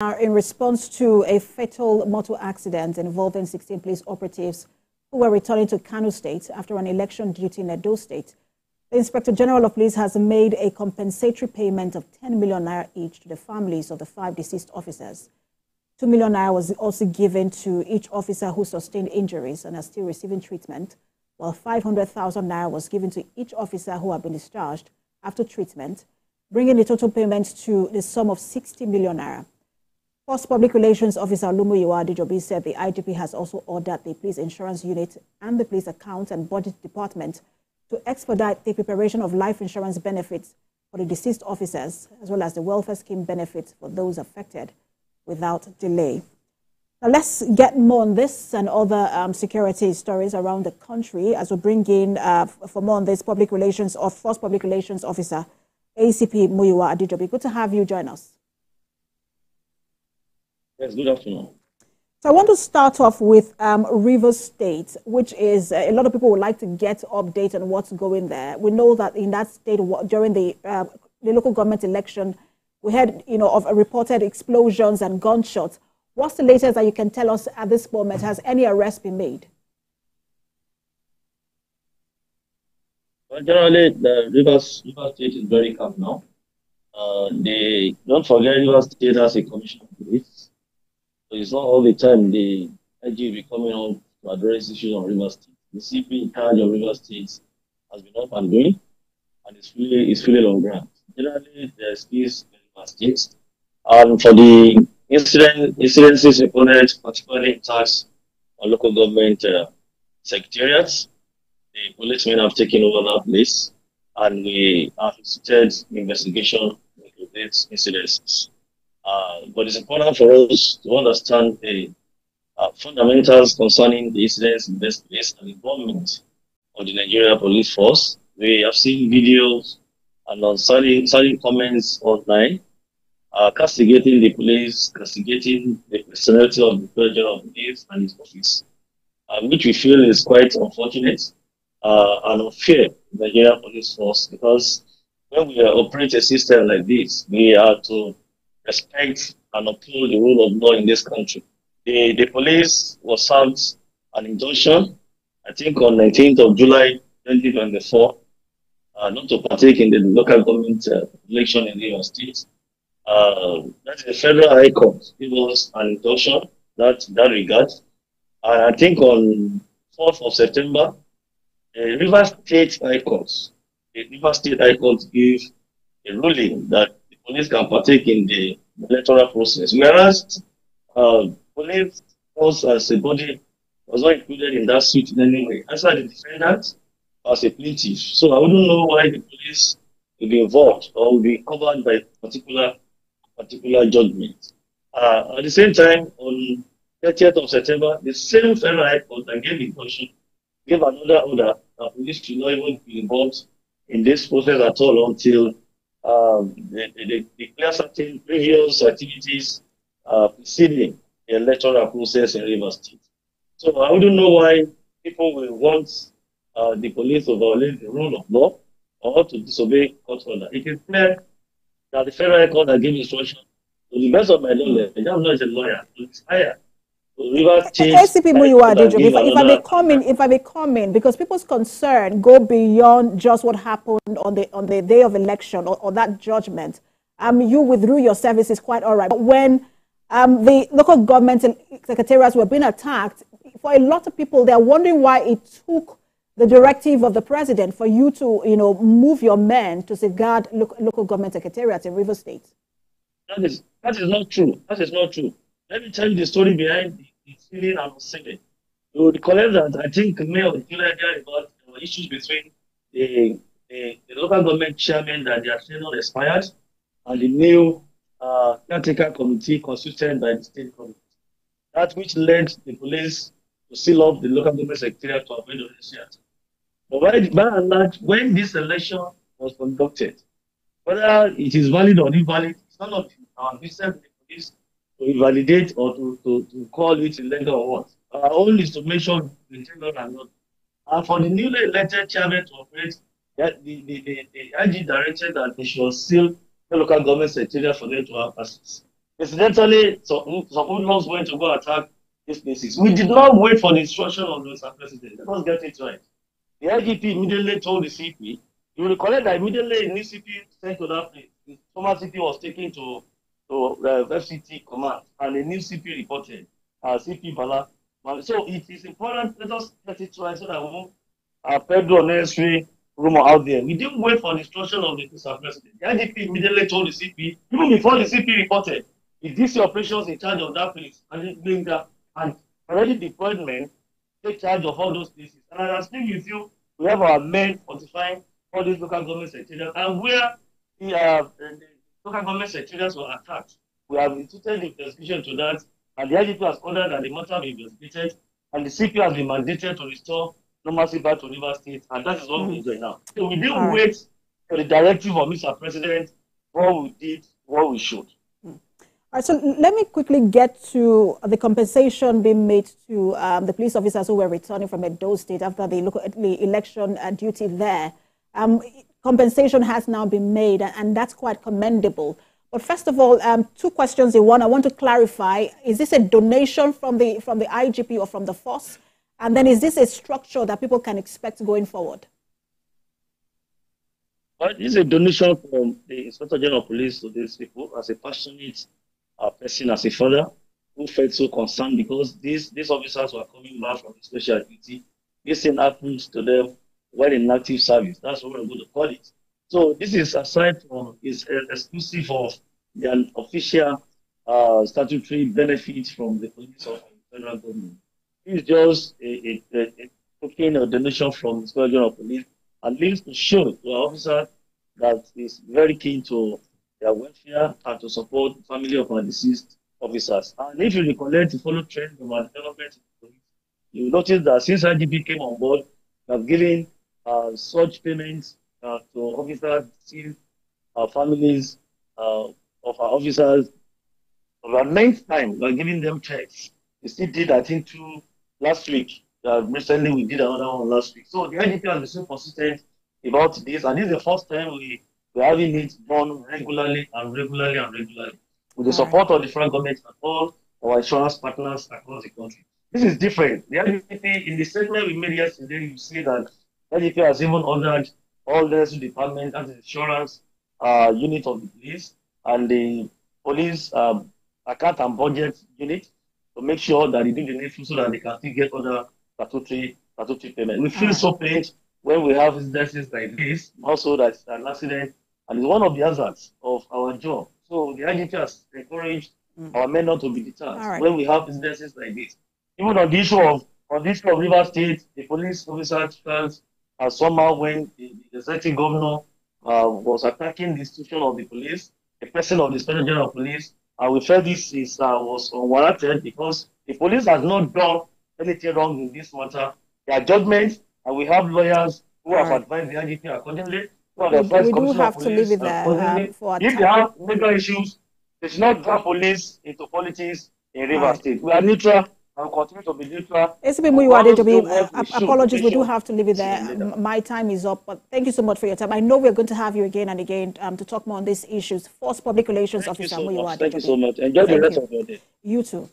In response to a fatal motor accident involving 16 police operatives who were returning to Kano State after an election duty in Edo State, the Inspector General of Police has made a compensatory payment of 10 million naira each to the families of the 5 deceased officers. 2 million naira was also given to each officer who sustained injuries and are still receiving treatment, while 500,000 naira was given to each officer who had been discharged after treatment, bringing the total payment to the sum of 60 million naira. First Public Relations Officer Olumuyiwa Adejobi said the IGP has also ordered the police insurance unit and the police account and budget department to expedite the preparation of life insurance benefits for the deceased officers, as well as the welfare scheme benefits for those affected, without delay. Now let's get more on this and other security stories around the country as we bring in, for more on this, First Public Relations Officer, ACP Muyiwa Adejobi. Good to have you join us. Yes, good afternoon. So I want to start off with Rivers State, which is a lot of people would like to get update on what's going there. We know that in that state during the local government election, we had of reported explosions and gunshots. What's the latest that you can tell us at this moment? Has any arrest been made? Well, generally, the Rivers State is very calm now. Don't forget, Rivers State has a commission of police. So it's not all the time the IGP coming out to address issues on Rivers State. The CP in charge of Rivers State has been up and doing, and it's fully on ground. Generally, there's peace in Rivers State. And for the incidences reported, particularly attacks on local government secretariats, the policemen have taken over that place, and we have started investigation into these incidences. But it's important for us to understand the fundamentals concerning the incidents in this place and the involvement of the Nigeria Police Force. We have seen videos and certain comments online castigating the police, castigating the personality of the President of the Police and his office, which we feel is quite unfortunate and unfair to the Nigeria Police Force, because when we operate a system like this, we are to respect and uphold the rule of law in this country. The police was served an injunction, I think on 19th of July 2024, not to partake in the local government election in the State. That's the Federal High Court. It was an injunction that regard. And I think on 4th of September, the Rivers State High Court gave a ruling that police can partake in the electoral process, whereas police force as a body was not included in that suit in any way. As the defendant as a plaintiff, so I wouldn't know why the police will be involved or will be covered by particular judgment. At the same time, on 30th of September, the same Federal High Court that gave the caution gave another order that police should not even be involved in this process at all until they declare certain previous activities preceding the electoral process in Rivers State. So I wouldn't know why people will want the police to violate the rule of law or to disobey court order. It is clear that the Federal Court has given instruction, to the best of my knowledge, I'm not a lawyer, to inspire ACP Muyiwa Adejobi, if I may come in, because people's concern go beyond just what happened on the day of election or that judgment. You withdrew your services, quite all right. But when the local government secretariats were being attacked, for a lot of people, they're wondering why it took the directive of the president for you to, move your men to safeguard local government secretariats in Rivers State. That is not true. That is not true. Let me tell you the story behind the feeling and unsealing. You would recollect that I think May of July about issues between the local government chairman that their tenure expired and the new caretaker committee constituted by the state committee. That which led the police to seal up the local government secretariat to avoid the attack. But by and large, when this election was conducted, whether it is valid or invalid, it's none of our business with the police to invalidate or to call it illegal or what. Our own is to make sure the children are not. And for the newly elected chairman to operate, the IG directed that they should seal the local government secretariat for them to have access. Incidentally, some hoodlums went to go attack these places. We did not wait for the instruction of the Mr. President. Let us get it right. The IGP immediately told the CP. You will recollect that immediately a new CP sent to that place. The former CP was taken to FCT command, and a new CP reported, CP Bala. So it is important. Let us get it right so that we won't Pedro unnecessary rumor out there. We didn't wait for the instruction of the Mr. President. The IGP immediately told the CP, even before the CP reported, the DC operations in charge of that place, and already deployed men take charge of all those places. And as I speak with you, we have our men fortifying all these local government secretariats, and where the local government secretariats were attacked, we have instituted the investigation to that, and the IGP has ordered that the matter be investigated, and the CP has been mandated to restore normalcy back to River State, and that is what we're doing now. So we didn't wait for the directive of Mr. President before we did what we should. All right, so let me quickly get to the compensation being made to the police officers who were returning from Edo State after the election duty there. Compensation has now been made, and that's quite commendable. But first of all, two questions in one. I want to clarify: is this a donation from the IGP or from the force? And then, is this a structure that people can expect going forward? Well, this is a donation from the Inspector General of Police to these people as a passionate person, as a father who felt so concerned because these officers were coming back from special duty. This thing happens to them while in active service. That's what we're going to call it. So this is aside from is exclusive of the official statutory benefits from the police of the federal government. It's just a token or donation from the Inspector General of Police and links to show to our officer that is very keen to their welfare and to support the family of our deceased officers. And if you recollect the follow trend of our development in the police, you will notice that since IGP came on board, we have given such payments to officers, deceased, families of our officers. For the ninth time, we are giving them checks. We still did, I think, 2 last week. Recently, we did another one last week. So the IGP has been so consistent about this, and this is the first time we're having it done regularly with the support of the federal government and all our insurance partners across the country. This is different. The IGP, in the statement we made yesterday, you see that the IGP has even ordered all the departments and the insurance unit of the police and the police account and budget unit to make sure that they do the needful so that they can still get other statutory payment. We feel so pained when we have incidents like this, also that's an accident, and it's one of the hazards of our job. So the IGP has encouraged our men not to be deterred when we have incidents like this. Even on the issue of River State, the police officers felt somehow when the executive governor was attacking the institution of the police, the person of the Special General of Police, and we felt this was unwarranted because the police has not done anything wrong in this matter. Their judgment, and we have lawyers who have advised the IGP accordingly. We do have to leave it there for if they have major issues, they should not drag police into politics in River State. We are neutral. I'll continue to be neutral. Apologies, we do have to leave it there. My time is up, but thank you so much for your time. I know we're going to have you again and again to talk more on these issues. Force Public Relations Officer. Thank you so much. Enjoy the rest of your day. You too.